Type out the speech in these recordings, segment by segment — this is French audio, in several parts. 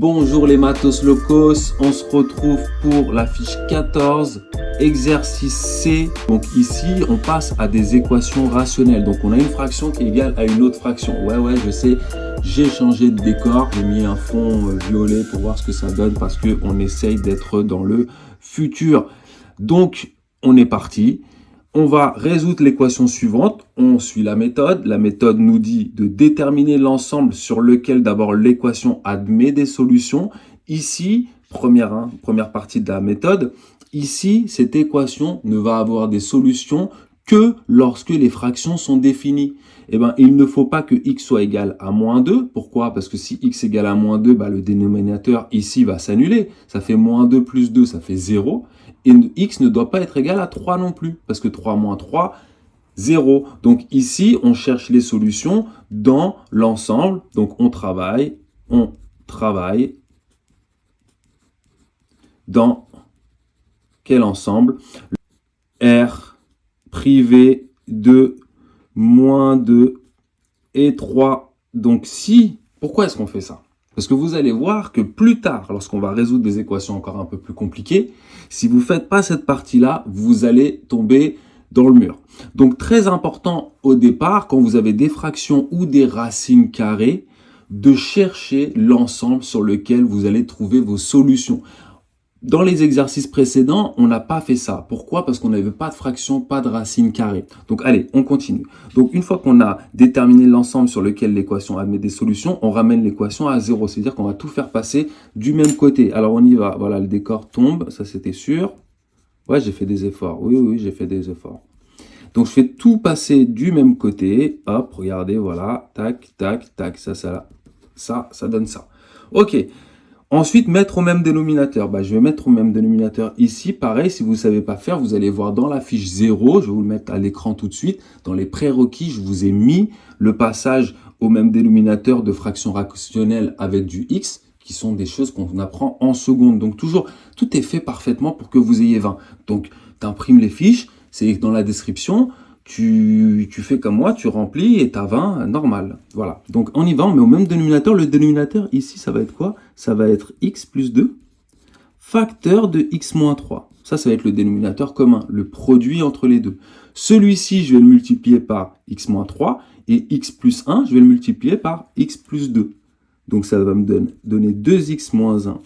Bonjour les matos locos, on se retrouve pour la fiche 14, exercice C. Donc ici, on passe à des équations rationnelles. Donc on a une fraction qui est égale à une autre fraction. Ouais, je sais, j'ai changé de décor, j'ai mis un fond violet pour voir ce que ça donne parce qu'on essaye d'être dans le futur. Donc, on est parti. On va résoudre l'équation suivante. On suit la méthode. La méthode nous dit de déterminer l'ensemble sur lequel d'abord l'équation admet des solutions. Ici, première partie de la méthode, ici, cette équation ne va avoir des solutions que lorsque les fractions sont définies. Eh bien, il ne faut pas que x soit égal à moins 2. Pourquoi? Parce que si x égale à moins 2, le dénominateur ici va s'annuler. Ça fait moins 2 plus 2, ça fait 0. Et x ne doit pas être égal à 3 non plus, parce que 3 moins 3, 0. Donc ici, on cherche les solutions dans l'ensemble. Donc on travaille dans quel ensemble? R privé de moins 2 et 3. Donc si, pourquoi est-ce qu'on fait ça? Parce que vous allez voir que plus tard, lorsqu'on va résoudre des équations encore un peu plus compliquées, si vous ne faites pas cette partie-là, vous allez tomber dans le mur. Donc très important au départ, quand vous avez des fractions ou des racines carrées, de chercher l'ensemble sur lequel vous allez trouver vos solutions. Dans les exercices précédents, on n'a pas fait ça. Pourquoi? Parce qu'on n'avait pas de fraction, pas de racine carrée. Donc allez, on continue. Donc une fois qu'on a déterminé l'ensemble sur lequel l'équation admet des solutions, on ramène l'équation à 0. C'est-à-dire qu'on va tout faire passer du même côté. Alors on y va. Voilà, le décor tombe, ça c'était sûr. Ouais, j'ai fait des efforts. Oui, j'ai fait des efforts. Donc je fais tout passer du même côté. Hop, regardez, voilà. Tac, tac, tac. Ça donne ça. Ok. Ensuite, mettre au même dénominateur. Je vais mettre au même dénominateur ici. Pareil, si vous ne savez pas faire, vous allez voir dans la fiche 0. Je vais vous le mettre à l'écran tout de suite. Dans les prérequis, je vous ai mis le passage au même dénominateur de fractions rationnelles avec du x, qui sont des choses qu'on apprend en seconde. Donc toujours, tout est fait parfaitement pour que vous ayez 20. Donc, tu imprimes les fiches, c'est dans la description. Tu fais comme moi, tu remplis et tu as 20, normal. Voilà. Donc, on y va, on met au même dénominateur. Le dénominateur, ici, ça va être quoi? Ça va être x plus 2, facteur de x moins 3. Ça va être le dénominateur commun, le produit entre les deux. Celui-ci, je vais le multiplier par x moins 3. Et x plus 1, je vais le multiplier par x plus 2. Donc, ça va me donner 2x moins 1,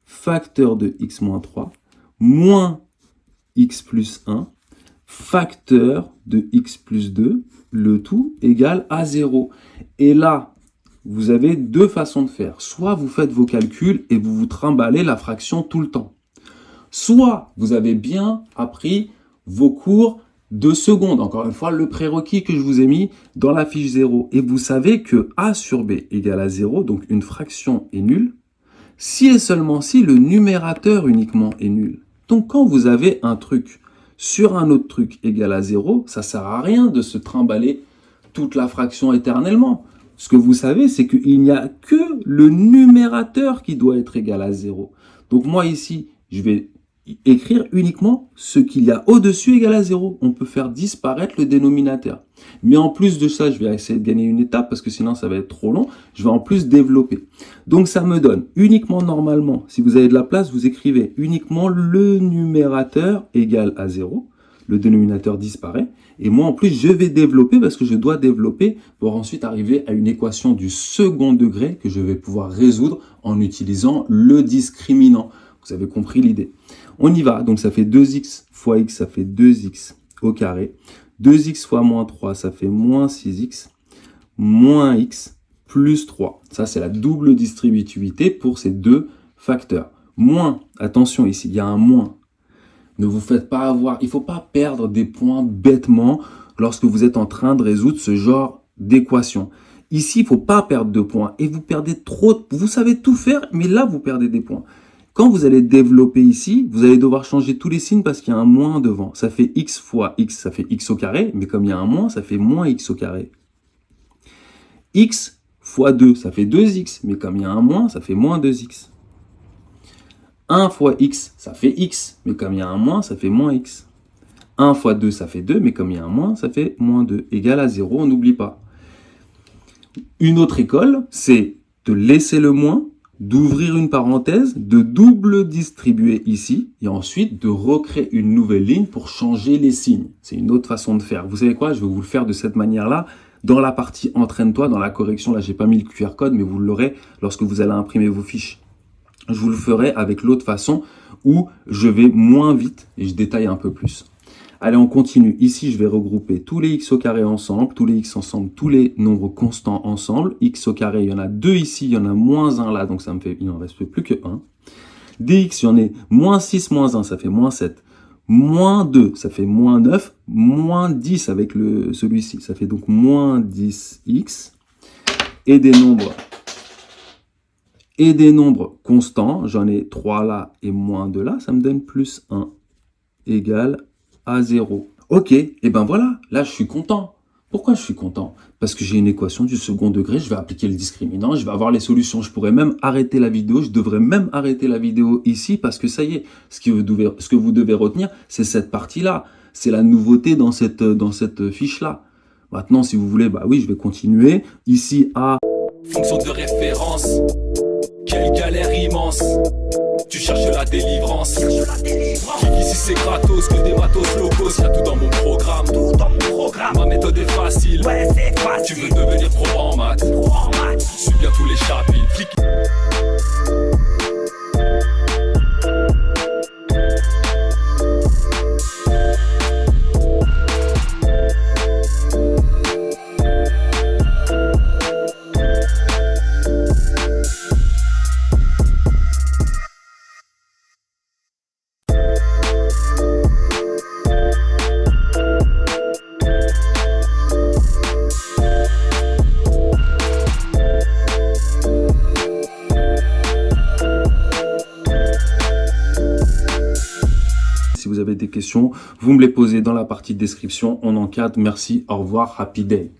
facteur de x moins 3, moins x plus 1, facteur de x plus 2, le tout égale à 0. Et là, vous avez deux façons de faire. Soit vous faites vos calculs et vous vous trimballez la fraction tout le temps. Soit vous avez bien appris vos cours de seconde. Encore une fois, le prérequis que je vous ai mis dans la fiche 0. Et vous savez que a sur b égale à 0, donc une fraction est nulle, si et seulement si le numérateur uniquement est nul. Donc quand vous avez un truc sur un autre truc égal à 0, ça ne sert à rien de se trimballer toute la fraction éternellement. Ce que vous savez, c'est qu'il n'y a que le numérateur qui doit être égal à 0. Donc moi ici, je vais écrire uniquement ce qu'il y a au-dessus égal à 0. On peut faire disparaître le dénominateur. Mais en plus de ça, je vais essayer de gagner une étape parce que sinon ça va être trop long. Je vais en plus développer. Donc ça me donne uniquement normalement, si vous avez de la place, vous écrivez uniquement le numérateur égal à 0. Le dénominateur disparaît. Et moi en plus, je vais développer parce que je dois développer pour ensuite arriver à une équation du second degré que je vais pouvoir résoudre en utilisant le discriminant. Vous avez compris l'idée. On y va. Donc ça fait 2x fois x, ça fait 2x au carré. 2x fois moins 3, ça fait moins 6x, moins x plus 3. Ça, c'est la double distributivité pour ces deux facteurs. Moins, attention ici, il y a un moins. Ne vous faites pas avoir, il ne faut pas perdre des points bêtement lorsque vous êtes en train de résoudre ce genre d'équation. Ici, il ne faut pas perdre de points et vous perdez trop, vous savez tout faire, mais là, vous perdez des points. Quand vous allez développer ici, vous allez devoir changer tous les signes parce qu'il y a un moins devant. Ça fait x fois x, ça fait x au carré, mais comme il y a un moins, ça fait moins x au carré. X fois 2, ça fait 2x, mais comme il y a un moins, ça fait moins 2x. 1 fois x, ça fait x, mais comme il y a un moins, ça fait moins x. 1 fois 2, ça fait 2, mais comme il y a un moins, ça fait moins 2. Égal à 0, on n'oublie pas. Une autre école, c'est de laisser le moins d'ouvrir une parenthèse, de double distribuer ici, et ensuite de recréer une nouvelle ligne pour changer les signes. C'est une autre façon de faire. Vous savez quoi? Je vais vous le faire de cette manière-là. Dans la partie entraîne-toi, dans la correction, là, j'ai pas mis le QR code, mais vous l'aurez lorsque vous allez imprimer vos fiches. Je vous le ferai avec l'autre façon où je vais moins vite et je détaille un peu plus. Allez, on continue. Ici, je vais regrouper tous les x au carré ensemble, tous les x ensemble, tous les nombres constants ensemble. X au carré, il y en a 2 ici, il y en a moins 1 là, donc ça me fait, il n'en reste plus que 1. Dx, il y en a moins 6, moins 1, ça fait moins 7. Moins 2, ça fait moins 9. Moins 10 avec celui-ci, ça fait donc moins 10x. Et des nombres constants, j'en ai 3 là et moins 2 là, ça me donne plus 1 égale à 0. Ok, et ben voilà, là je suis content. Pourquoi je suis content? Parce que j'ai une équation du second degré, je vais appliquer le discriminant, je vais avoir les solutions. Je pourrais même arrêter la vidéo, je devrais même arrêter la vidéo ici parce que ça y est, ce que vous devez retenir, c'est cette partie-là. C'est la nouveauté dans cette fiche-là. Maintenant, si vous voulez, bah oui, je vais continuer. Ici, A. Fonction de référence, quelle galère immense. Tu cherches la délivrance. Ici c'est gratos, que des matos locaux. Y'a tout dans mon programme. Ma méthode est facile. Ouais, c'est facile. Tu veux devenir pro en maths. Suis bien tous les chapitres. Si vous avez des questions, vous me les posez dans la partie description. On encadre. Merci. Au revoir. Happy day.